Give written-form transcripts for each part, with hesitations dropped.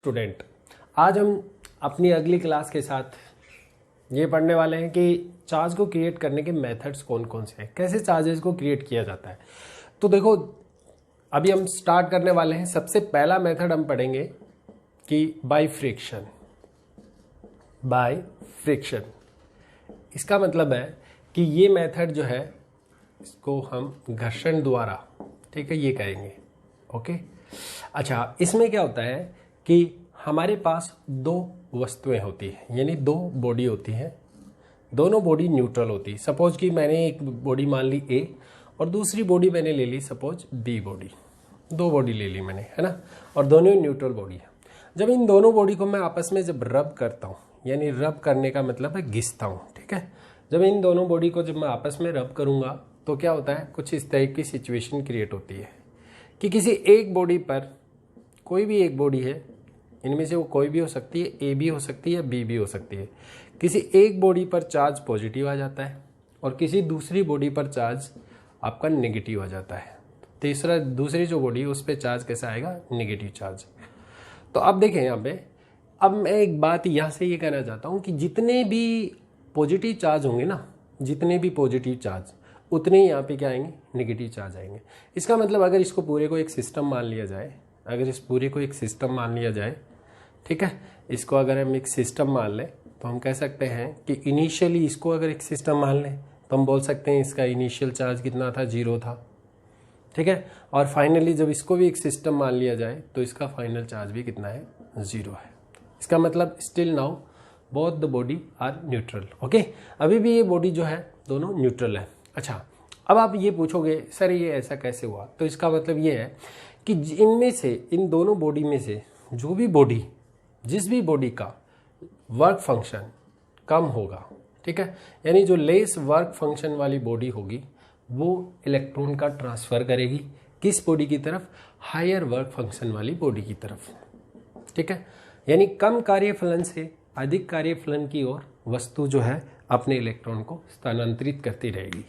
Student, आज हम अपनी अगली क्लास के साथ ये पढ़ने वाले हैं कि चार्ज को क्रिएट करने के मेथड्स कौन कौन से हैं, कैसे चार्जेस को क्रिएट किया जाता है। तो देखो, अभी हम स्टार्ट करने वाले हैं। सबसे पहला मेथड हम पढ़ेंगे कि बाय फ्रिक्शन। बाय फ्रिक्शन इसका मतलब है कि ये मेथड जो है इसको हम घर्षण द्वारा, ठीक है, ये करेंगे। ओके, अच्छा, इसमें क्या होता है कि हमारे पास दो वस्तुएं होती हैं, यानी दो बॉडी होती हैं, दोनों बॉडी न्यूट्रल होती है। सपोज कि मैंने एक बॉडी मान ली ए और दूसरी बॉडी मैंने ले ली सपोज बी बॉडी। दो बॉडी ले ली मैंने, है ना, और दोनों न्यूट्रल बॉडी है। जब इन दोनों बॉडी को मैं आपस में जब रब करता हूँ, यानी रब करने का मतलब है घिसता हूँ, ठीक है। जब इन दोनों बॉडी को जब मैं आपस में रब करूँगा तो क्या होता है, कुछ इस तरह की सिचुएशन क्रिएट होती है कि किसी एक बॉडी पर, कोई भी एक बॉडी है, इनमें से वो कोई भी हो सकती है, ए भी हो सकती है, बी भी हो सकती है। किसी एक बॉडी पर चार्ज पॉजिटिव आ जाता है और किसी दूसरी बॉडी पर चार्ज आपका नेगेटिव आ जाता है। दूसरी जो बॉडी है उस पर चार्ज कैसा आएगा, नेगेटिव चार्ज। तो अब देखें यहाँ पे, अब मैं एक बात यहाँ से ये कहना चाहता हूँ कि जितने भी पॉजिटिव चार्ज होंगे ना, जितने भी पॉजिटिव चार्ज, उतने ही यहाँ पे क्या आएंगे, नेगेटिव चार्ज आएंगे। इसका मतलब अगर इसको पूरे को एक सिस्टम मान लिया जाए, अगर इस पूरे को एक सिस्टम मान लिया जाए, ठीक है, इसको अगर हम एक सिस्टम मान लें तो हम कह सकते हैं कि इनिशियली इसको अगर एक सिस्टम मान लें तो हम बोल सकते हैं इसका इनिशियल चार्ज कितना था, 0 था, ठीक है। और फाइनली जब इसको भी एक सिस्टम मान लिया जाए तो इसका फाइनल चार्ज भी कितना है, 0 है। इसका मतलब still now both the body are neutral. Okay, अभी भी ये बॉडी जो है दोनों न्यूट्रल है। अच्छा, अब आप ये पूछोगे सर ये ऐसा कैसे हुआ, तो इसका मतलब ये है कि इनमें से, इन दोनों बॉडी में से जो भी बॉडी, जिस भी बॉडी का वर्क फंक्शन कम होगा, ठीक है, यानी जो लेस वर्क फंक्शन वाली बॉडी होगी वो इलेक्ट्रॉन का ट्रांसफर करेगी किस बॉडी की तरफ, हायर वर्क फंक्शन वाली बॉडी की तरफ, ठीक है। यानी कम कार्यफलन से अधिक कार्यफलन की ओर वस्तु जो है अपने इलेक्ट्रॉन को स्थानांतरित करती रहेगी।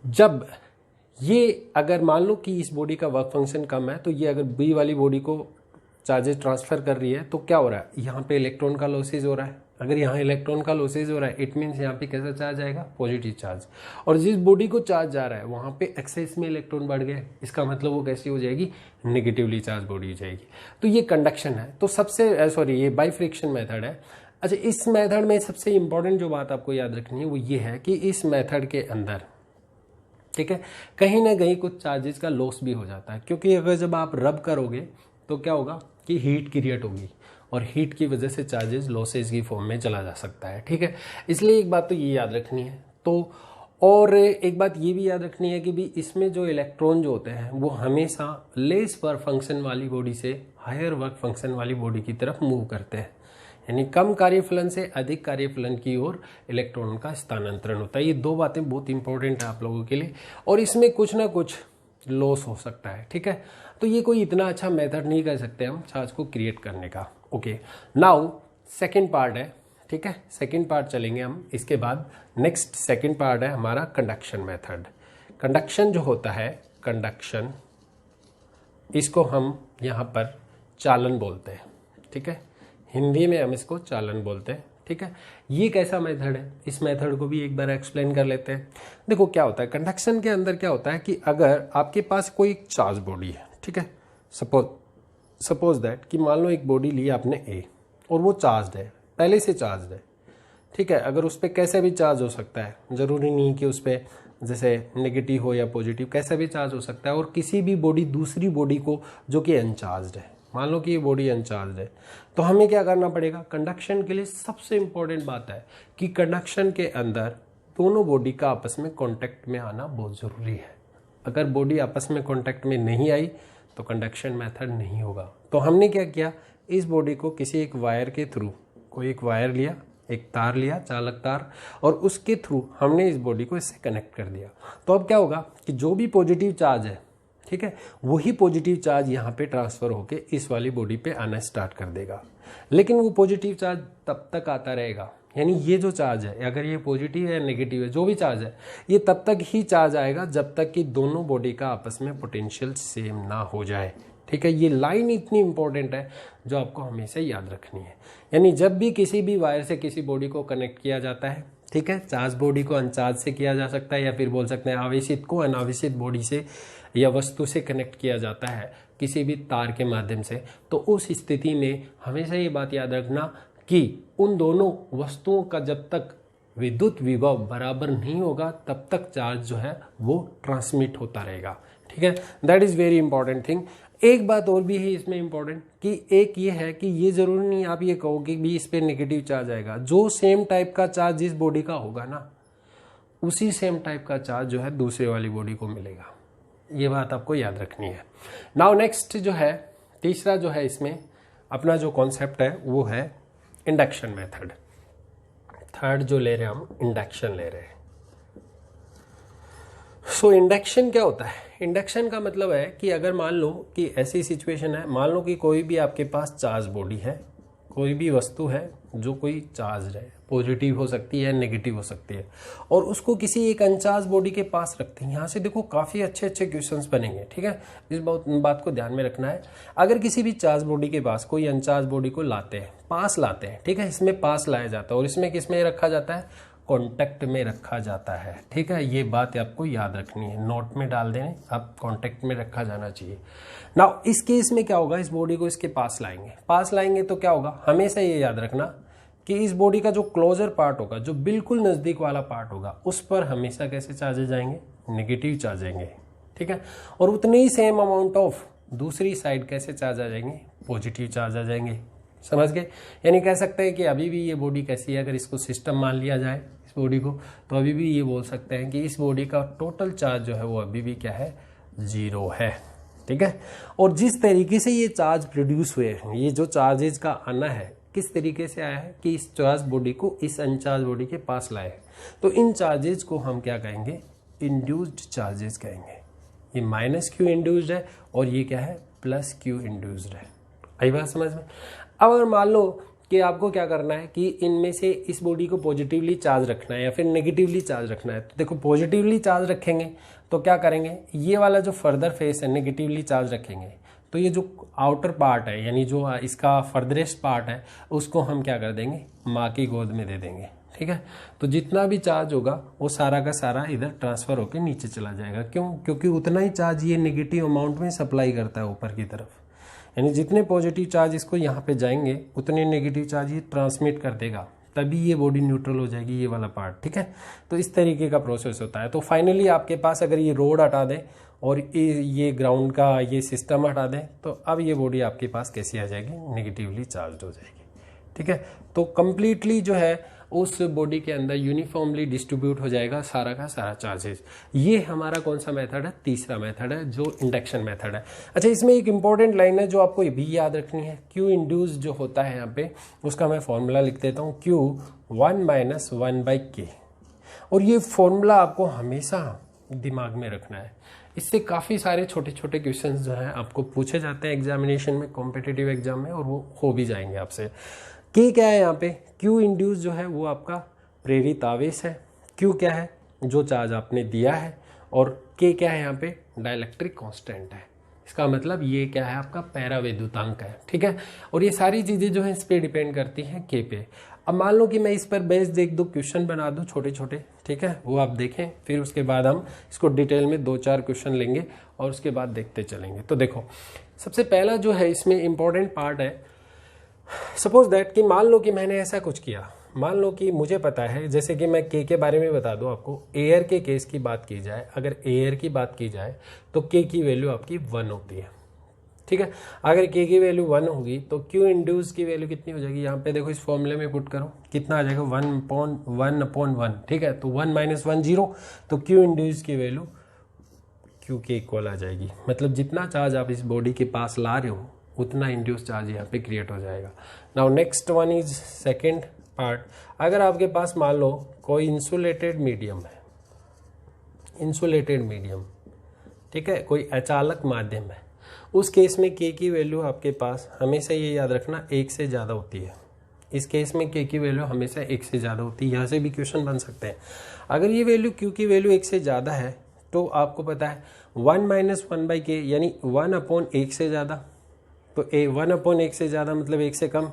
जब ये अगर मान लो कि इस बॉडी का वर्क फंक्शन कम है तो ये अगर बी वाली बॉडी को चार्जेस ट्रांसफर कर रही है तो क्या हो रहा है, यहाँ पे इलेक्ट्रॉन का लॉसेज हो रहा है। अगर यहाँ इलेक्ट्रॉन का लॉसेज हो रहा है इट मीन्स यहाँ पे कैसा चार्ज आएगा, पॉजिटिव चार्ज। और जिस बॉडी को चार्ज जा रहा है वहाँ पे एक्सेस में इलेक्ट्रॉन बढ़ गए, इसका मतलब वो कैसी हो जाएगी, नेगेटिवली चार्ज बॉडी हो जाएगी। तो ये कंडक्शन है। तो सबसे ये बाय फ्रिक्शन मेथड है। अच्छा, इस मेथड में सबसे इंपॉर्टेंट जो बात आपको याद रखनी है वो ये है कि इस मेथड के अंदर, ठीक है, कहीं ना कहीं कुछ चार्जेस का लॉस भी हो जाता है, क्योंकि अगर जब आप रब करोगे तो क्या होगा कि हीट क्रिएट होगी और हीट की वजह से चार्जेस लॉसेज की फॉर्म में चला जा सकता है, ठीक है। इसलिए एक बात तो ये याद रखनी है। तो और एक बात ये भी याद रखनी है कि भी इसमें जो इलेक्ट्रॉन जो होते हैं वो हमेशा लेस वर्क फंक्शन वाली बॉडी से हायर वर्क फंक्शन वाली बॉडी की तरफ मूव करते हैं, यानी कम कार्यफलन से अधिक कार्यफलन की ओर इलेक्ट्रॉन का स्थानांतरण होता है। ये दो बातें बहुत इंपॉर्टेंट है आप लोगों के लिए, और इसमें कुछ ना कुछ लॉस हो सकता है, ठीक है। तो ये कोई इतना अच्छा मेथड नहीं कर सकते हम चार्ज को क्रिएट करने का। ओके, नाउ सेकंड पार्ट है, ठीक है, सेकंड पार्ट चलेंगे हम। इसके बाद नेक्स्ट सेकंड पार्ट है हमारा कंडक्शन मेथड। कंडक्शन जो होता है, कंडक्शन, इसको हम यहाँ पर चालन बोलते हैं, ठीक है, हिंदी में हम इसको चालन बोलते हैं, ठीक है। ये कैसा मेथड है, इस मेथड को भी एक बार एक्सप्लेन कर लेते हैं। देखो क्या होता है कंडक्शन के अंदर, क्या होता है कि अगर आपके पास कोई चार्ज बॉडी है, ठीक है, सपोज दैट कि मान लो एक बॉडी ली आपने ए और वो चार्ज है, पहले से चार्ज है, ठीक है। अगर उस पर कैसे भी चार्ज हो सकता है, जरूरी नहीं कि उस पर जैसे नेगेटिव हो या पॉजिटिव, कैसा भी चार्ज हो सकता है। और किसी भी बॉडी दूसरी बॉडी को जो कि अनचार्ज है, मान लो कि ये बॉडी अनचार्ज है, तो हमें क्या करना पड़ेगा, कंडक्शन के लिए सबसे इंपॉर्टेंट बात है कि कंडक्शन के अंदर दोनों बॉडी का आपस में कांटेक्ट में आना बहुत जरूरी है। अगर बॉडी आपस में कांटेक्ट में नहीं आई तो कंडक्शन मेथड नहीं होगा। तो हमने क्या किया, इस बॉडी को किसी एक वायर के थ्रू, कोई एक वायर लिया, एक तार लिया, चालक तार, और उसके थ्रू हमने इस बॉडी को इससे कनेक्ट कर दिया। तो अब क्या होगा कि जो भी पॉजिटिव चार्ज है, ठीक है, वही पॉजिटिव चार्ज यहाँ पे ट्रांसफर होके इस वाली बॉडी पे आना स्टार्ट कर देगा। लेकिन वो पॉजिटिव चार्ज तब तक आता रहेगा, यानी ये जो चार्ज है, अगर ये पॉजिटिव है नेगेटिव है, जो भी चार्ज है, ये तब तक ही चार्ज आएगा जब तक कि दोनों बॉडी का आपस में पोटेंशियल सेम ना हो जाए। ठीक है, ये लाइन इतनी इंपॉर्टेंट है जो आपको हमेशा याद रखनी है। यानी जब भी किसी भी वायर से किसी बॉडी को कनेक्ट किया जाता है, ठीक है, चार्ज बॉडी को अनचार्ज से किया जा सकता है, या फिर बोल सकते हैं आवेशित को अनावेशित बॉडी से या वस्तु से कनेक्ट किया जाता है किसी भी तार के माध्यम से, तो उस स्थिति में हमेशा ये बात याद रखना कि उन दोनों वस्तुओं का जब तक विद्युत विभव बराबर नहीं होगा तब तक चार्ज जो है वो ट्रांसमिट होता रहेगा। ठीक है, that is very important thing. एक बात और भी है इसमें इंपॉर्टेंट कि एक ये है कि ये जरूरी नहीं आप ये कहो कि भी इस पे नेगेटिव चार्ज आएगा। जो सेम टाइप का चार्ज जिस बॉडी का होगा ना, उसी सेम टाइप का चार्ज जो है दूसरे वाली बॉडी को मिलेगा। ये बात आपको याद रखनी है। नाउ नेक्स्ट जो है, तीसरा जो है इसमें अपना जो कॉन्सेप्ट है वो है इंडक्शन मेथड। थर्ड जो ले रहे हैं हम, इंडक्शन ले रहे हैं। सो इंडक्शन क्या होता है? इंडक्शन का मतलब है कि अगर मान लो कि ऐसी सिचुएशन है, मान लो कि कोई भी आपके पास चार्ज बॉडी है, कोई भी वस्तु है जो कोई चार्ज है, पॉजिटिव हो सकती है, नेगेटिव हो सकती है, और उसको किसी एक अनचार्ज बॉडी के पास रखते हैं। यहाँ से देखो काफ़ी अच्छे अच्छे क्वेश्चंस बनेंगे। ठीक है, इस बात को ध्यान में रखना है। अगर किसी भी चार्ज बॉडी के पास कोई अनचार्ज बॉडी को लाते हैं, पास लाते हैं, ठीक है, इसमें पास लाया जाता है और इसमें किस में रखा जाता है? कॉन्टेक्ट में रखा जाता है। ठीक है, ये बात आपको याद रखनी है, नोट में डाल दें आप, कॉन्टेक्ट में रखा जाना चाहिए। नाउ इस केस में क्या होगा, इस बॉडी को इसके पास लाएंगे, पास लाएंगे तो क्या होगा, हमेशा ये याद रखना कि इस बॉडी का जो क्लोजर पार्ट होगा, जो बिल्कुल नज़दीक वाला पार्ट होगा, उस पर हमेशा कैसे चार्जेज आएंगे? नेगेटिव चार्ज आएंगे। ठीक है, और उतने ही सेम अमाउंट ऑफ दूसरी साइड कैसे चार्ज आ जाएंगे? पॉजिटिव चार्ज आ जाएंगे। समझ गए? यानी कह सकते हैं कि अभी भी ये बॉडी कैसी है, अगर इसको सिस्टम मान लिया जाए इस बॉडी को, तो अभी भी ये बोल सकते हैं कि इस बॉडी का टोटल चार्ज जो है वो अभी भी क्या है? 0 है। ठीक है, और जिस तरीके से ये चार्ज प्रोड्यूस हुए, ये जो चार्जेज का आना है किस तरीके से आया है कि इस चार्ज बॉडी को इस अनचार्ज बॉडी के पास लाए हैं, तो इन चार्जेज को हम क्या कहेंगे? इंड्यूस्ड चार्जेस कहेंगे। ये माइनस क्यू इंड्यूस्ड है और ये क्या है? प्लस क्यू इंड्यूस्ड है। आई बात समझ में? अब अगर मान लो कि आपको क्या करना है कि इनमें से इस बॉडी को पॉजिटिवली चार्ज रखना है या फिर नेगेटिवली चार्ज रखना है, तो देखो पॉजिटिवली चार्ज रखेंगे तो क्या करेंगे, ये वाला जो फर्दर फेस है नेगेटिवली चार्ज रखेंगे, तो ये जो आउटर पार्ट है यानी जो इसका फर्दरेस्ट पार्ट है उसको हम क्या कर देंगे? माँ की गोद में दे देंगे। ठीक है, तो जितना भी चार्ज होगा वो सारा का सारा इधर ट्रांसफर होकर नीचे चला जाएगा। क्यों? क्योंकि उतना ही चार्ज ये नेगेटिव अमाउंट में सप्लाई करता है ऊपर की तरफ, यानी जितने पॉजिटिव चार्ज इसको यहाँ पे जाएंगे उतने नेगेटिव चार्ज ये ट्रांसमिट कर देगा, तभी ये बॉडी न्यूट्रल हो जाएगी, ये वाला पार्ट। ठीक है, तो इस तरीके का प्रोसेस होता है। तो फाइनली आपके पास अगर ये रोड हटा दें और ये ग्राउंड का ये सिस्टम हटा दें, तो अब ये बॉडी आपके पास कैसी आ जाएगी? नेगेटिवली चार्ज हो जाएगी। ठीक है, तो कंप्लीटली जो है उस बॉडी के अंदर यूनिफॉर्मली डिस्ट्रीब्यूट हो जाएगा सारा का सारा चार्जेस। ये हमारा कौन सा मेथड है? तीसरा मेथड है जो इंडक्शन मेथड है। अच्छा, इसमें एक इंपॉर्टेंट लाइन है जो आपको ये भी याद रखनी है। क्यू इंड्यूस जो होता है यहाँ पे, उसका मैं फॉर्मूला लिख देता हूँ, क्यू 1 - 1/k। और ये फॉर्मूला आपको हमेशा दिमाग में रखना है। इससे काफ़ी सारे छोटे छोटे क्वेश्चंस जो हैं आपको पूछे जाते हैं एग्जामिनेशन में, कॉम्पिटिटिव एग्जाम में, और वो हो भी जाएंगे आपसे। के क्या है यहाँ पे? क्यू इंड्यूस जो है वो आपका प्रेरित आवेश है। क्यू क्या है? जो चार्ज आपने दिया है। और के क्या है यहाँ पे? डाइलेक्ट्रिक कांस्टेंट है। इसका मतलब ये क्या है? आपका पैरावैद्युतांक है। ठीक है, और ये सारी चीज़ें जो है इस पर डिपेंड करती हैं के पे। अब मान लो कि मैं इस पर बेस्ड 1-2 क्वेश्चन बना दूं छोटे छोटे, ठीक है, वो आप देखें, फिर उसके बाद हम इसको डिटेल में 2-4 क्वेश्चन लेंगे और उसके बाद देखते चलेंगे। तो देखो, सबसे पहला जो है इसमें इंपॉर्टेंट पार्ट है, सपोज दैट कि मान लो कि मैंने ऐसा कुछ किया, मान लो कि मुझे पता है, जैसे कि मैं के बारे में बता दूं आपको, एयर के केस की बात की जाए, अगर एयर की बात की जाए तो के की वैल्यू आपकी 1 होती है। ठीक है, अगर के की वैल्यू 1 होगी तो क्यू इंड्यूस की वैल्यू कितनी हो जाएगी? यहाँ पे देखो इस फॉर्मूले में पुट करो, कितना आ जाएगा? 1/1/1। ठीक है, तो 1 - 1 0, तो क्यू इंड्यूस की वैल्यू क्यू के इक्वल आ जाएगी। मतलब जितना चार्ज आप इस बॉडी के पास ला रहे हो उतना इंड्यूस चार्ज यहाँ पे क्रिएट हो जाएगा। Now next one is second part. अगर आपके पास मान लो कोई इंसुलेटेड मीडियम है, इंसुलेटेड मीडियम, ठीक है, कोई अचालक माध्यम है, उस केस में के की वैल्यू आपके पास हमेशा ये याद रखना 1 से ज़्यादा होती है। इस केस में के की वैल्यू हमेशा 1 से ज़्यादा होती है। यहाँ से भी क्वेश्चन बन सकते हैं। अगर ये वैल्यू क्यू की वैल्यू 1 से ज़्यादा है तो आपको पता है 1 माइनस 1/k यानी 1/1 से ज़्यादा, तो 1/1 से ज़्यादा मतलब 1 से कम,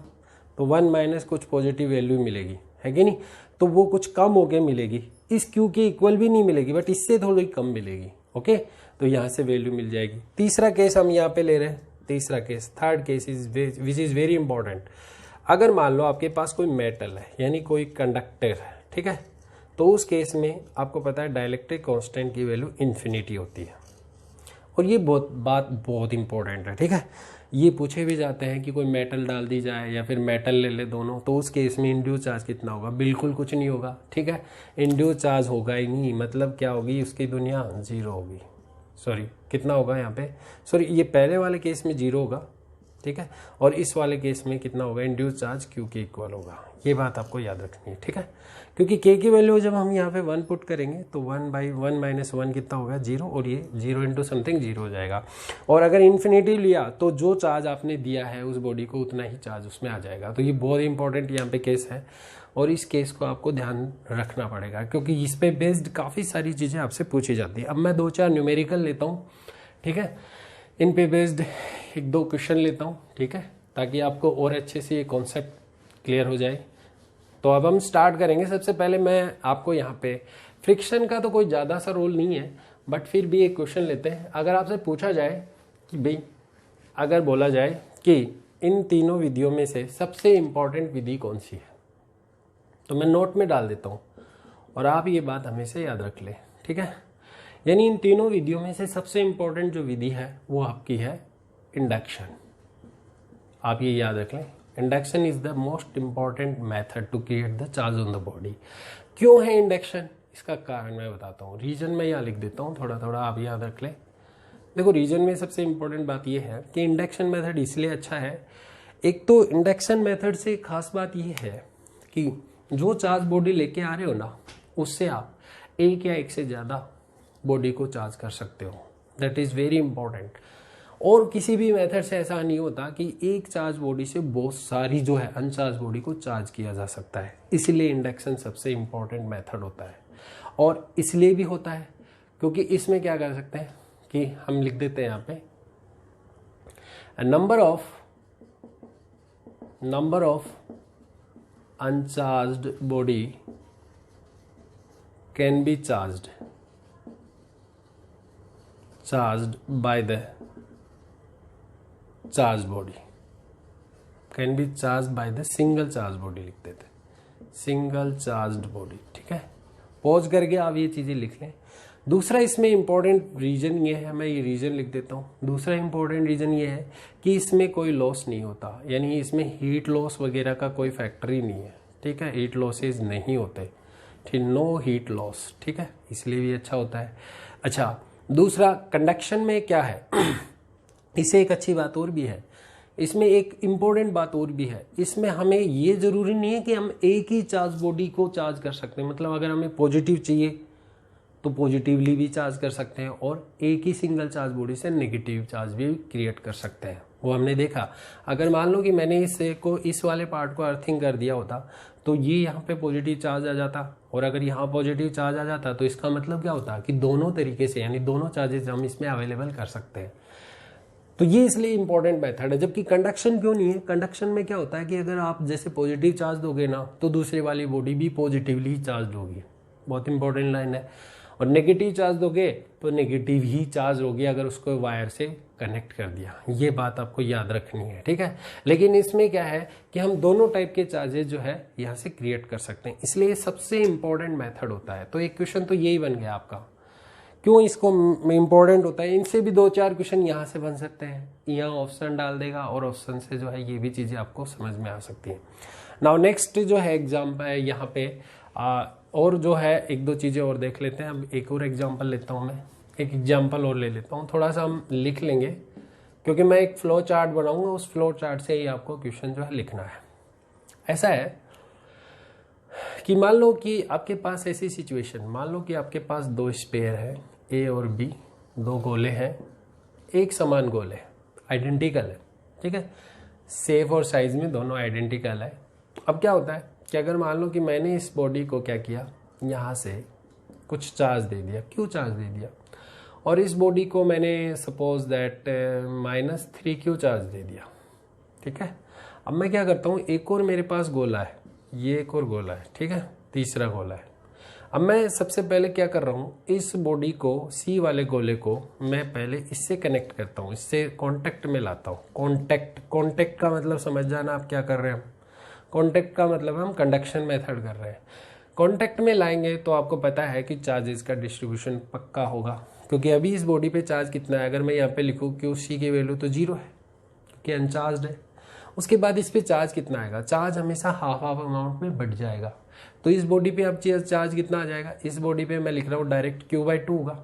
तो 1 माइनस कुछ पॉजिटिव वैल्यू मिलेगी, है कि नहीं, तो वो कुछ कम होके मिलेगी, इस क्यू के इक्वल भी नहीं मिलेगी बट इससे थोड़ी कम मिलेगी। ओके, तो यहाँ से वैल्यू मिल जाएगी। तीसरा केस हम यहाँ पे ले रहे हैं, तीसरा case, third case which is very important. अगर मान लो आपके पास कोई मेटल है यानी कोई कंडक्टर है, ठीक है, तो उस केस में आपको पता है डाइलेक्ट्रिक कांस्टेंट की वैल्यू इन्फिनिटी होती है। और ये बात बहुत इंपॉर्टेंट है, ठीक है, ये पूछे भी जाते हैं कि कोई मेटल डाल दी जाए या फिर मेटल ले ले दोनों, तो उस केस में इंड्यूस चार्ज कितना होगा, बिल्कुल कुछ नहीं होगा, ठीक है, इंड्यूस चार्ज होगा ही नहीं, मतलब क्या होगी, उसकी दुनिया जीरो होगी। सॉरी, कितना होगा यहाँ पे, सॉरी ये पहले वाले केस में जीरो होगा, ठीक है, और इस वाले केस में कितना होगा, इंड्यूस चार्ज क्यू के इक्वल होगा। ये बात आपको याद रखनी है, ठीक है, क्योंकि के की वैल्यू जब हम यहाँ पे 1 पुट करेंगे तो 1/1 माइनस 1 कितना होगा, 0, और ये 0 इंटू समथिंग 0 हो जाएगा। और अगर इन्फिनिटी लिया तो जो चार्ज आपने दिया है उस बॉडी को उतना ही चार्ज उसमें आ जाएगा। तो ये बहुत इंपॉर्टेंट यहाँ पे केस है और इस केस को आपको ध्यान रखना पड़ेगा क्योंकि इस पे बेस्ड काफ़ी सारी चीज़ें आपसे पूछी जाती है। अब मैं 2-4 न्यूमेरिकल लेता हूँ, ठीक है, इन पे बेस्ड 1-2 क्वेश्चन लेता हूँ, ठीक है, ताकि आपको और अच्छे से ये कॉन्सेप्ट क्लियर हो जाए। तो अब हम स्टार्ट करेंगे। सबसे पहले मैं आपको यहाँ पे फ्रिक्शन का तो कोई ज़्यादा सा रोल नहीं है बट फिर भी एक क्वेश्चन लेते हैं। अगर आपसे पूछा जाए कि भाई, अगर बोला जाए कि इन तीनों विधियों में से सबसे इम्पॉर्टेंट विधि कौन सी है, तो मैं नोट में डाल देता हूँ और आप ये बात हमेशा याद रख ले, ठीक है। यानी इन तीनों विधियों में से सबसे इम्पॉर्टेंट जो विधि है वो आपकी है इंडक्शन। आप ये याद रख लें, induction is the most important method to create the charge on the body. क्यों है इंडक्शन, इसका कारण मैं बताता हूँ। रीजन मैं यहाँ लिख देता हूँ, थोड़ा थोड़ा आप याद रख लें। देखो, रीजन में सबसे इंपॉर्टेंट बात यह है कि इंडक्शन मेथड इसलिए अच्छा है, एक तो इंडक्शन मेथड से खास बात यह है कि जो चार्ज बॉडी लेके आ रहे हो ना, उससे आप एक या एक से ज़्यादा बॉडी को चार्ज कर सकते हो। That is very important. और किसी भी मेथड से ऐसा नहीं होता कि एक चार्ज बॉडी से बहुत सारी जो है अनचार्ज बॉडी को चार्ज किया जा सकता है। इसलिए इंडक्शन सबसे इंपॉर्टेंट मेथड होता है। और इसलिए भी होता है क्योंकि इसमें क्या कर सकते हैं कि हम लिख देते हैं यहाँ पे number of uncharged body can be charged by the charged body, can be charged by the single charged body लिख देते, सिंगल चार्ज्ड बॉडी, ठीक है। पॉज करके आप ये चीज़ें लिख लें। दूसरा इसमें इंपॉर्टेंट रीजन ये है, मैं ये रीजन लिख देता हूँ। दूसरा इंपॉर्टेंट रीजन ये है कि इसमें कोई लॉस नहीं होता, यानी इसमें हीट लॉस वगैरह का कोई फैक्टर ही नहीं है, ठीक है, हीट लॉसेज नहीं होते, ठीक, नो हीट लॉस, ठीक है, इसलिए भी अच्छा होता है। अच्छा, दूसरा कंडक्शन में क्या है इसे एक अच्छी बात और भी है, इसमें एक इम्पोर्टेंट बात और भी है, इसमें हमें ये जरूरी नहीं है कि हम एक ही चार्ज बॉडी को चार्ज कर सकते हैं। मतलब अगर हमें पॉजिटिव चाहिए तो पॉजिटिवली भी चार्ज कर सकते हैं और एक ही सिंगल चार्ज बॉडी से नेगेटिव चार्ज भी क्रिएट कर सकते हैं। वो हमने देखा। अगर मान लो कि मैंने इस वाले पार्ट को अर्थिंग कर दिया होता तो ये यहाँ पे पॉजिटिव चार्ज आ जाता, और अगर यहाँ पॉजिटिव चार्ज आ जाता तो इसका मतलब क्या होता कि दोनों तरीके से, यानी दोनों चार्जेस हम इसमें अवेलेबल कर सकते हैं। तो ये इसलिए इंपॉर्टेंट मेथड है। जबकि कंडक्शन क्यों नहीं है, कंडक्शन में क्या होता है कि अगर आप जैसे पॉजिटिव चार्ज दोगे ना तो दूसरे वाली बॉडी भी पॉजिटिवली चार्ज होगी, बहुत इंपॉर्टेंट लाइन है, और नेगेटिव चार्ज दोगे तो नेगेटिव ही चार्ज होगी अगर उसको वायर से कनेक्ट कर दिया। ये बात आपको याद रखनी है, ठीक है। लेकिन इसमें क्या है कि हम दोनों टाइप के चार्जेस जो है यहाँ से क्रिएट कर सकते हैं, इसलिए सबसे इंपॉर्टेंट मेथड होता है। तो एक क्वेश्चन तो यही बन गया आपका, क्यों इसको इंपॉर्टेंट होता है। इनसे भी 2-4 क्वेश्चन यहाँ से बन सकते हैं, यहाँ ऑप्शन डाल देगा और ऑप्शन से जो है ये भी चीज़ें आपको समझ में आ सकती हैं। नाउ नेक्स्ट जो है एग्जाम्पल है यहाँ पे और जो है 1-2 चीज़ें और देख लेते हैं। अब एक और एग्जाम्पल लेता हूँ, मैं एक एग्जाम्पल और ले लेता हूँ, थोड़ा सा हम लिख लेंगे क्योंकि मैं एक फ्लो चार्ट बनाऊंगा, उस फ्लो चार्ट से ही आपको क्वेश्चन जो है लिखना है। ऐसा है कि मान लो कि आपके पास ऐसी सिचुएशन, मान लो कि आपके पास 2 स्पेयर है ए और बी, 2 गोले हैं, एक समान गोले, आइडेंटिकल है, ठीक है, शेप और साइज में दोनों आइडेंटिकल है। अब क्या होता है कि अगर मान लो कि मैंने इस बॉडी को क्या किया, यहाँ से कुछ चार्ज दे दिया। क्यों चार्ज दे दिया, और इस बॉडी को मैंने सपोज दैट -3q चार्ज दे दिया, ठीक है। अब मैं क्या करता हूँ, एक और मेरे पास गोला है, ये एक और गोला है, ठीक है, तीसरा गोला है। अब मैं सबसे पहले क्या कर रहा हूँ, इस बॉडी को, सी वाले गोले को मैं पहले इससे कनेक्ट करता हूँ, इससे कांटेक्ट में लाता हूँ। कांटेक्ट का मतलब समझ जाना आप क्या कर रहे हैं हम। कांटेक्ट का मतलब हम कंडक्शन मेथड कर रहे हैं। कांटेक्ट में लाएंगे तो आपको पता है कि चार्जेस का डिस्ट्रीब्यूशन पक्का होगा, क्योंकि अभी इस बॉडी पे चार्ज कितना है, अगर मैं यहाँ पे लिखूँ क्यू सी की वैल्यू तो 0 है क्योंकि अनचार्ज है। उसके बाद इस पे चार्ज कितना आएगा, चार्ज हमेशा हाफ अमाउंट में बढ़ जाएगा। तो इस बॉडी पे अब चार्ज कितना आ जाएगा, इस बॉडी पे मैं लिख रहा हूँ डायरेक्ट q/2 होगा,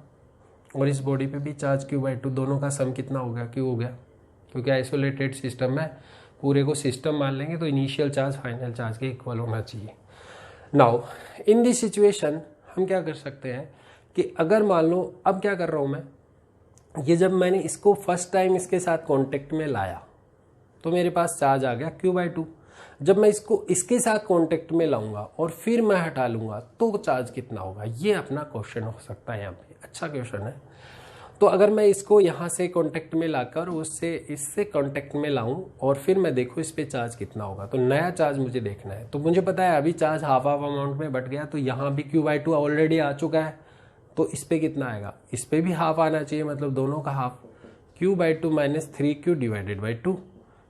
और इस बॉडी पे भी चार्ज q/2, दोनों का सम कितना हो गया, q हो गया। क्योंकि आइसोलेटेड सिस्टम है, पूरे को सिस्टम मान लेंगे तो इनिशियल चार्ज फाइनल चार्ज के इक्वल होना चाहिए। नाउ इन दिस सिचुएशन हम क्या कर सकते हैं कि अगर मान लो, अब क्या कर रहा हूँ मैं, ये जब मैंने इसको फर्स्ट टाइम इसके साथ कॉन्टेक्ट में लाया तो मेरे पास चार्ज आ गया q/2। जब मैं इसको इसके साथ कांटेक्ट में लाऊंगा और फिर मैं हटा लूंगा तो चार्ज कितना होगा, ये अपना क्वेश्चन हो सकता है यहाँ पे। अच्छा क्वेश्चन है। तो अगर मैं इसको यहाँ से कांटेक्ट में लाकर उससे इससे कांटेक्ट में लाऊं और फिर मैं देखूँ इस पे चार्ज कितना होगा, तो नया चार्ज मुझे देखना है। तो मुझे पता है अभी चार्ज हाफ अमाउंट में बढ़ गया, तो यहाँ भी q/2 ऑलरेडी आ चुका है, तो इस पे कितना आएगा, इस पे भी हाफ आना चाहिए, मतलब दोनों का हाफ, q/2 -3q / 2।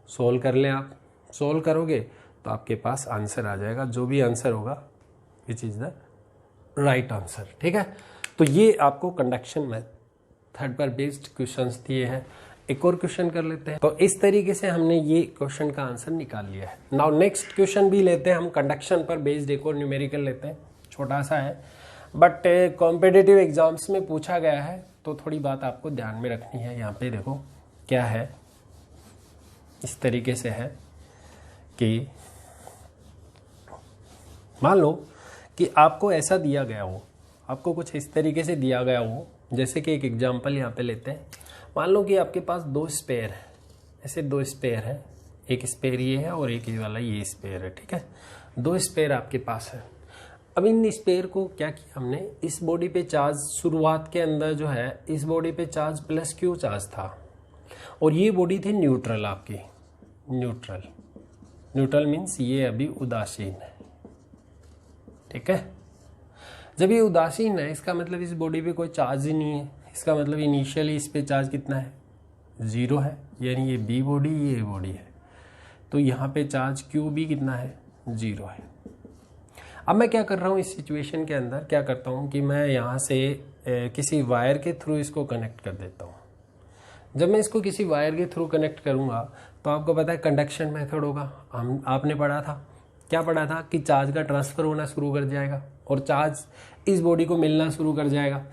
सोल्व कर लें आप, सोल्व करोगे तो आपके पास आंसर आ जाएगा, जो भी आंसर होगा which is the right answer, ठीक है। तो ये आपको कंडक्शन मेथड पर बेस्ड क्वेश्चंस दिए हैं। एक और क्वेश्चन कर लेते हैं। तो इस तरीके से हमने ये क्वेश्चन का आंसर निकाल लिया है। नाउ नेक्स्ट क्वेश्चन भी लेते हैं हम, कंडक्शन पर बेस्ड एक और न्यूमेरिकल लेते हैं, छोटा सा है बट कॉम्पिटिटिव एग्जाम्स में पूछा गया है, तो थोड़ी बात आपको ध्यान में रखनी है। यहाँ पे देखो क्या है, इस तरीके से है कि मान लो कि आपको ऐसा दिया गया हो, आपको कुछ इस तरीके से दिया गया हो, जैसे कि एक एग्जांपल यहाँ पे लेते हैं। मान लो कि आपके पास 2 स्पेयर है, ऐसे 2 स्पेयर है, एक स्पेयर ये है और एक ये वाला ये स्पेयर है, ठीक है। 2 स्पेयर आपके पास है। अब इन स्पेयर को क्या किया हमने, इस बॉडी पे चार्ज शुरुआत के अंदर जो है, इस बॉडी पे चार्ज +q चार्ज था और ये बॉडी थी न्यूट्रल आपकी, न्यूट्रल मीन्स ये अभी उदासीन है, ठीक है। जब ये उदासीन है इसका मतलब इस बॉडी पे कोई चार्ज ही नहीं है, इसका मतलब इनिशियली इस पे चार्ज कितना है, 0 है, यानी ये बी बॉडी ये ए बॉडी है, तो यहाँ पे चार्ज क्यू भी कितना है, 0 है। अब मैं क्या कर रहा हूँ इस सिचुएशन के अंदर, क्या करता हूँ कि मैं यहाँ से किसी वायर के थ्रू इसको कनेक्ट कर देता हूँ। जब मैं इसको किसी वायर के थ्रू कनेक्ट करूँगा तो आपको पता है कंडक्शन मेथड होगा, आपने पढ़ा था, क्या पढ़ा था कि चार्ज का ट्रांसफर होना शुरू कर जाएगा और चार्ज इस बॉडी को मिलना शुरू कर जाएगा।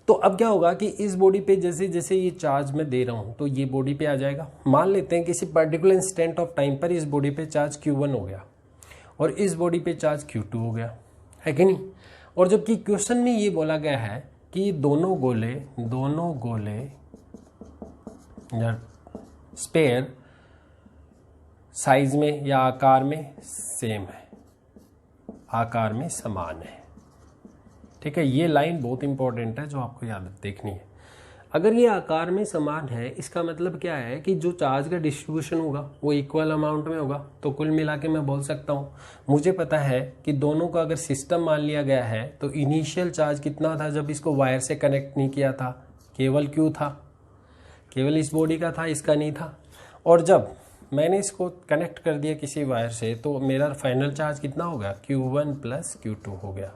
तो अब क्या होगा कि इस बॉडी पे जैसे जैसे ये चार्ज मैं दे रहा हूँ तो ये बॉडी पे आ जाएगा। मान लेते हैं किसी पर्टिकुलर इंस्टेंट ऑफ टाइम पर इस बॉडी पे चार्ज q1 हो गया और इस बॉडी पे चार्ज q2 हो गया, है कि नहीं। और जबकि क्वेश्चन में ये बोला गया है कि दोनों गोले या स्पेयर साइज में या आकार में सेम है, आकार में समान है, ठीक है। ये लाइन बहुत इंपॉर्टेंट है जो आपको याद देखनी है। अगर ये आकार में समान है इसका मतलब क्या है कि जो चार्ज का डिस्ट्रीब्यूशन होगा वो इक्वल अमाउंट में होगा। तो कुल मिला के मैं बोल सकता हूँ, मुझे पता है कि दोनों का अगर सिस्टम मान लिया गया है तो इनिशियल चार्ज कितना था जब इसको वायर से कनेक्ट नहीं किया था, केवल क्यू था, केवल इस बॉडी का था, इसका नहीं था। और जब मैंने इसको कनेक्ट कर दिया किसी वायर से तो मेरा फाइनल चार्ज कितना हो गया, Q1 + Q2 हो गया।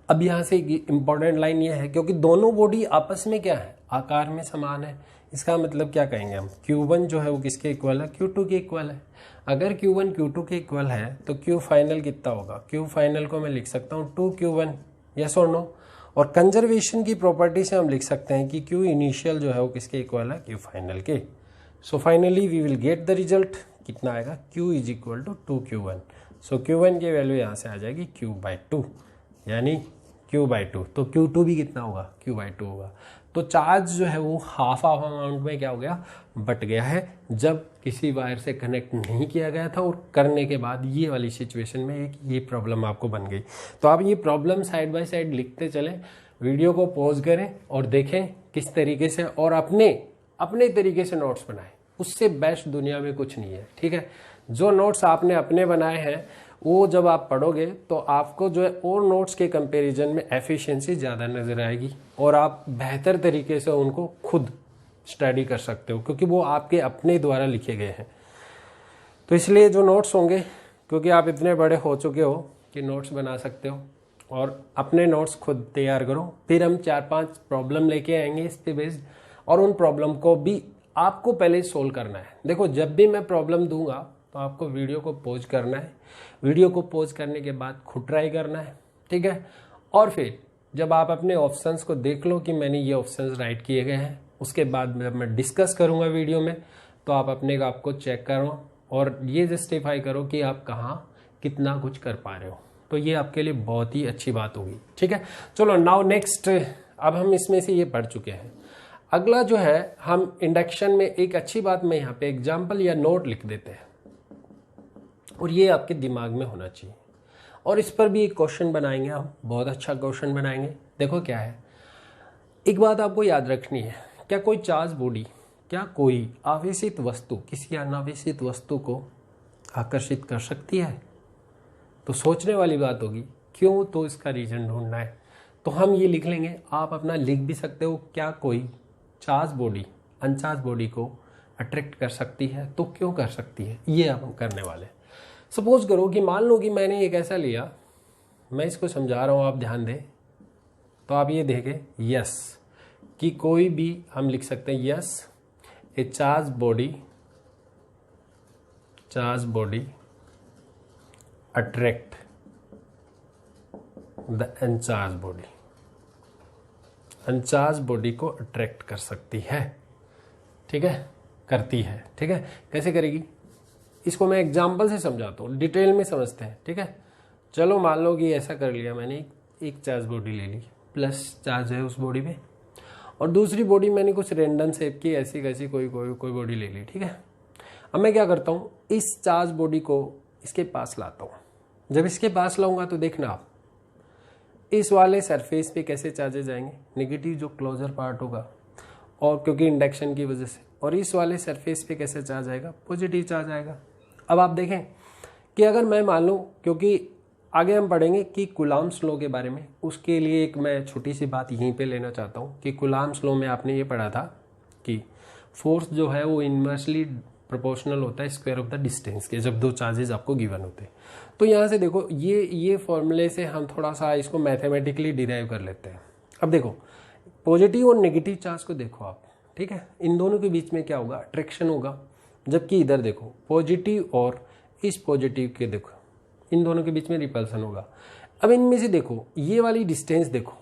अब यहाँ से इंपॉर्टेंट लाइन ये है क्योंकि दोनों बॉडी आपस में क्या है, आकार में समान है, इसका मतलब क्या कहेंगे हम, Q1 जो है वो किसके इक्वल है, Q2 के इक्वल है। अगर Q1 Q2 के इक्वल है तो Q फाइनल कितना होगा, Q फाइनल को मैं लिख सकता हूँ 2Q1, यस और नो। और कंजर्वेशन की प्रॉपर्टी से हम लिख सकते हैं कि Q इनिशियल जो है वो किसके इक्वल है, Q फाइनल के। So finally we will get the result, कितना आएगा, Q = 2Q1। सो Q1 की वैल्यू यहाँ से आ जाएगी Q/2, यानी Q/2। तो Q2 भी कितना होगा, Q/2 होगा। तो चार्ज जो है वो हाफ अमाउंट में क्या हो गया, बट गया है, जब किसी वायर से कनेक्ट नहीं किया गया था और करने के बाद ये वाली सिचुएशन में एक ये प्रॉब्लम आपको बन गई। तो आप ये प्रॉब्लम साइड बाय साइड लिखते चलें, वीडियो को पॉज करें और देखें किस तरीके से, और अपने तरीके से नोट्स बनाएं। उससे बेस्ट दुनिया में कुछ नहीं है, ठीक है। जो नोट्स आपने अपने बनाए हैं वो जब आप पढ़ोगे तो आपको जो है और नोट्स के कंपैरिजन में एफिशिएंसी ज़्यादा नज़र आएगी और आप बेहतर तरीके से उनको खुद स्टडी कर सकते हो, क्योंकि वो आपके अपने द्वारा लिखे गए हैं। तो इसलिए जो नोट्स होंगे, क्योंकि आप इतने बड़े हो चुके हो कि नोट्स बना सकते हो, और अपने नोट्स खुद तैयार करो। फिर हम 4-5 प्रॉब्लम लेके आएंगे इस पे बेस्ड, और उन प्रॉब्लम को भी आपको पहले सोल्व करना है। देखो, जब भी मैं प्रॉब्लम दूंगा तो आपको वीडियो को पॉज करना है, वीडियो को पॉज करने के बाद खुद ट्राई करना है, ठीक है। और फिर जब आप अपने ऑप्शंस को देख लो कि मैंने ये ऑप्शंस राइट किए गए हैं, उसके बाद जब मैं डिस्कस करूंगा वीडियो में, तो आप अपने आप को चेक करो और ये जस्टिफाई करो कि आप कहाँ कितना कुछ कर पा रहे हो। तो ये आपके लिए बहुत ही अच्छी बात होगी, ठीक है। चलो नाउ नेक्स्ट, अब हम इसमें से ये पढ़ चुके हैं। अगला जो है, हम इंडक्शन में एक अच्छी बात में यहाँ पे एग्जाम्पल या नोट लिख देते हैं, और ये आपके दिमाग में होना चाहिए, और इस पर भी एक क्वेश्चन बनाएंगे हम, बहुत अच्छा क्वेश्चन बनाएंगे। देखो क्या है, एक बात आपको याद रखनी है, क्या कोई चार्ज बॉडी, क्या कोई आवेशित वस्तु किसी अनावेशित वस्तु को आकर्षित कर सकती है? तो सोचने वाली बात होगी, क्यों? तो इसका रीजन ढूंढना है। तो हम ये लिख लेंगे, आप अपना लिख भी सकते हो, क्या कोई चार्ज बॉडी अनचार्ज बॉडी को अट्रैक्ट कर सकती है? तो क्यों कर सकती है, ये अब हम करने वाले हैं। सपोज करो कि मान लो कि मैंने एक ऐसा लिया, मैं इसको समझा रहा हूँ, आप ध्यान दें, तो आप ये देखें, यस कि कोई भी हम लिख सकते हैं, yes A charge body attract the uncharged body, uncharged body को अट्रैक्ट कर सकती है, ठीक है, करती है, ठीक है। कैसे करेगी, इसको मैं एग्जाम्पल से समझाता हूँ, डिटेल में समझते हैं, ठीक है। चलो मान लो कि ऐसा कर लिया मैंने, एक चार्ज बॉडी ले ली, प्लस चार्ज है उस बॉडी में, और दूसरी बॉडी मैंने कुछ रेंडम शेप की ऐसी कैसी कोई बॉडी ले ली, ठीक है। अब मैं क्या करता हूँ, इस चार्ज बॉडी को इसके पास लाता हूँ। जब इसके पास लाऊंगा तो देखना आप, इस वाले सरफेस पे कैसे चार्जेस आएंगे, नेगेटिव जो क्लोजर पार्ट होगा, और क्योंकि इंडक्शन की वजह से, और इस वाले सरफेस पे कैसे चार्ज आएगा, पॉजिटिव चार्ज आएगा। अब आप देखें कि अगर मैं मान लूँ, क्योंकि आगे हम पढ़ेंगे कि कूलॉम्स लॉ के बारे में, उसके लिए एक मैं छोटी सी बात यहीं पे लेना चाहता हूँ कि कूलॉम्स लॉ में आपने ये पढ़ा था कि फोर्स जो है वो इनवर्सली प्रोपोर्शनल होता है स्क्वायर ऑफ द डिस्टेंस के, जब दो चार्जेस आपको गिवन होते हैं। तो यहाँ से देखो, ये फॉर्मूले से हम थोड़ा सा इसको मैथमेटिकली डिराइव कर लेते हैं। अब देखो, पॉजिटिव और नेगेटिव चार्ज को देखो आप, ठीक है, इन दोनों के बीच में क्या होगा, अट्रैक्शन होगा। जबकि इधर देखो, पॉजिटिव और इस पॉजिटिव के देखो, इन दोनों के बीच में रिपल्सन होगा। अब इनमें से देखो, ये वाली डिस्टेंस देखो,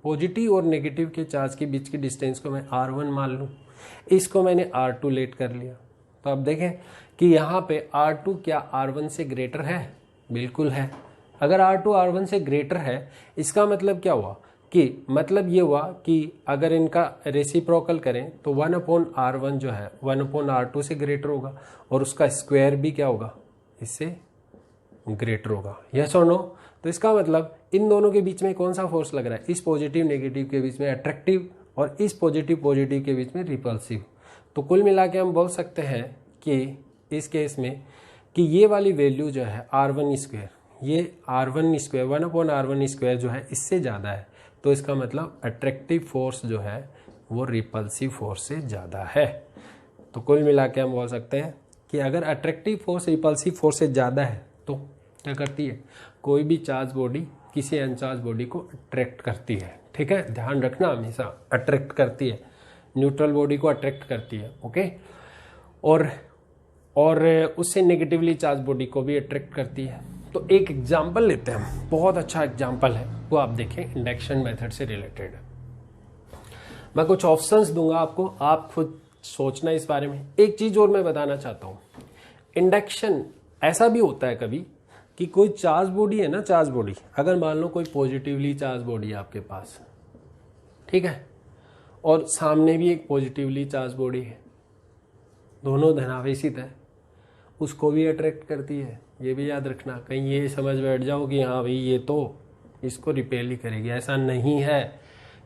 पॉजिटिव और नेगेटिव के चार्ज के बीच की डिस्टेंस को मैं R1 मान लूँ, इसको मैंने R2 लेट कर लिया। तो अब देखें कि यहाँ पे R2 क्या R1 से ग्रेटर है? बिल्कुल है। अगर R2 R1 से ग्रेटर है, इसका मतलब क्या हुआ कि मतलब ये हुआ कि अगर इनका रेसिप्रोकल करें तो 1/R1 जो है 1/R2 से ग्रेटर होगा, और उसका स्क्वायर भी क्या होगा, इससे ग्रेटर होगा। यस और नो? तो इसका मतलब इन दोनों के बीच में कौन सा फोर्स लग रहा है, इस पॉजिटिव नेगेटिव के बीच में अट्रैक्टिव, और इस पॉजिटिव पॉजिटिव के बीच में रिपल्सिव। तो कुल मिला के हम बोल सकते हैं कि इस केस में कि ये वाली वैल्यू जो है R1 स्क्वायर, ये R1 स्क्वायर 1/R1 स्क्वायर जो है इससे ज़्यादा है। तो इसका मतलब अट्रैक्टिव फोर्स जो है वो रिपल्सिव फोर्स से ज़्यादा है। तो कुल मिला के हम बोल सकते हैं कि अगर अट्रैक्टिव फोर्स रिपल्सिव फोर्स से ज़्यादा है तो क्या करती है, कोई भी चार्ज बॉडी किसी अनचार्ज बॉडी को अट्रैक्ट करती है, ठीक है, ध्यान रखना, हमेशा अट्रैक्ट करती है, न्यूट्रल बॉडी को अट्रैक्ट करती है, ओके। और उससे नेगेटिवली चार्ज बॉडी को भी अट्रैक्ट करती है। तो एक एग्जाम्पल लेते हैं हम, बहुत अच्छा एग्जाम्पल है, वो आप देखें, इंडक्शन मेथड से रिलेटेड है। मैं कुछ ऑप्शंस दूंगा आपको, आप खुद सोचना इस बारे में। एक चीज और मैं बताना चाहता हूं, इंडक्शन ऐसा भी होता है कभी कि कोई चार्ज बॉडी है ना, चार्ज बॉडी, अगर मान लो कोई पॉजिटिवली चार्ज बॉडी है आपके पास, ठीक है, और सामने भी एक पॉजिटिवली चार्ज बॉडी है, दोनों धनावेशित है, उसको भी अट्रैक्ट करती है। ये भी याद रखना, कहीं ये समझ बैठ जाओ कि हाँ भाई ये तो इसको रिपेल ही करेगी, ऐसा नहीं है।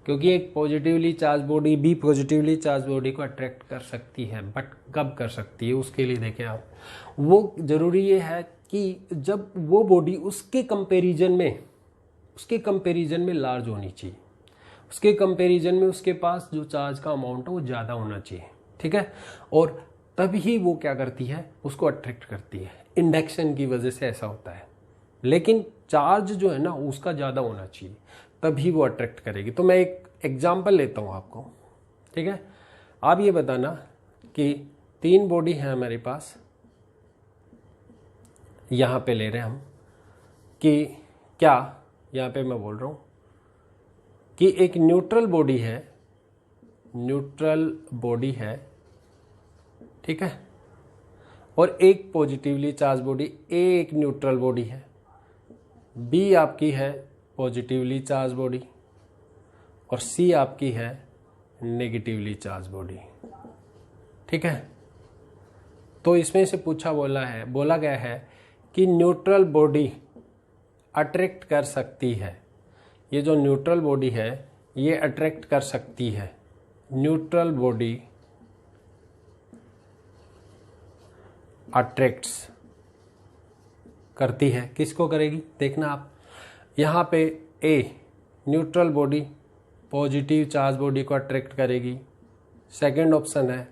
क्योंकि एक पॉजिटिवली चार्ज बॉडी भी पॉजिटिवली चार्ज बॉडी को अट्रैक्ट कर सकती है, बट कब कर सकती है उसके लिए देखें आप, वो जरूरी ये है कि जब वो बॉडी उसके कंपैरिजन में लार्ज होनी चाहिए, उसके कंपैरिजन में उसके पास जो चार्ज का अमाउंट है वो ज़्यादा होना चाहिए, ठीक है। और तभी वो क्या करती है, उसको अट्रैक्ट करती है। इंडक्शन की वजह से ऐसा होता है, लेकिन चार्ज जो है ना उसका ज़्यादा होना चाहिए, तभी वो अट्रैक्ट करेगी। तो मैं एक एग्जांपल लेता हूँ आपको, ठीक है। आप ये बताना कि 3 बॉडी है हमारे पास, यहाँ पे ले रहे हैं हम कि क्या, यहाँ पे मैं बोल रहा हूँ कि एक न्यूट्रल बॉडी है, ठीक है, और एक पॉजिटिवली चार्ज बॉडी, ए एक न्यूट्रल बॉडी है, बी आपकी है पॉजिटिवली चार्ज बॉडी, और सी आपकी है नेगेटिवली चार्ज बॉडी, ठीक है। तो इसमें से बोला गया है कि न्यूट्रल बॉडी अट्रैक्ट कर सकती है, ये जो न्यूट्रल बॉडी है ये अट्रैक्ट कर सकती है, न्यूट्रल बॉडी अट्रैक्ट्स करती है। किसको करेगी देखना आप, यहाँ पे a neutral body positive charge body को अट्रैक्ट करेगी, सेकंड ऑप्शन है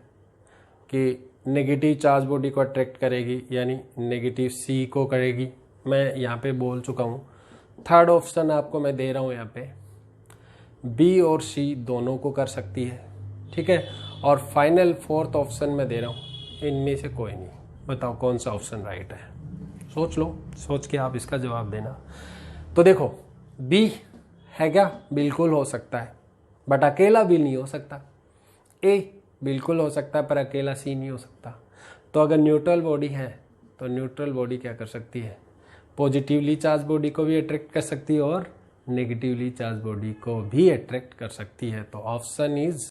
कि नेगेटिव चार्ज बॉडी को अट्रैक्ट करेगी, यानी नेगेटिव सी को करेगी, मैं यहाँ पे बोल चुका हूँ। थर्ड ऑप्शन आपको मैं दे रहा हूँ यहाँ पे, बी और सी दोनों को कर सकती है, ठीक है। और फाइनल फोर्थ ऑप्शन मैं दे रहा हूँ, इनमें से कोई नहीं। बताओ कौन सा ऑप्शन राइट है, सोच लो, सोच के आप इसका जवाब देना। तो देखो बी है क्या, बिल्कुल हो सकता है, बट अकेला भी नहीं हो सकता। ए बिल्कुल हो सकता है पर अकेला सी नहीं हो सकता। तो अगर न्यूट्रल बॉडी है तो न्यूट्रल बॉडी क्या कर सकती है, पॉजिटिवली चार्ज बॉडी को भी अट्रैक्ट कर सकती है और नेगेटिवली चार्ज बॉडी को भी अट्रैक्ट कर सकती है। तो ऑप्शन इज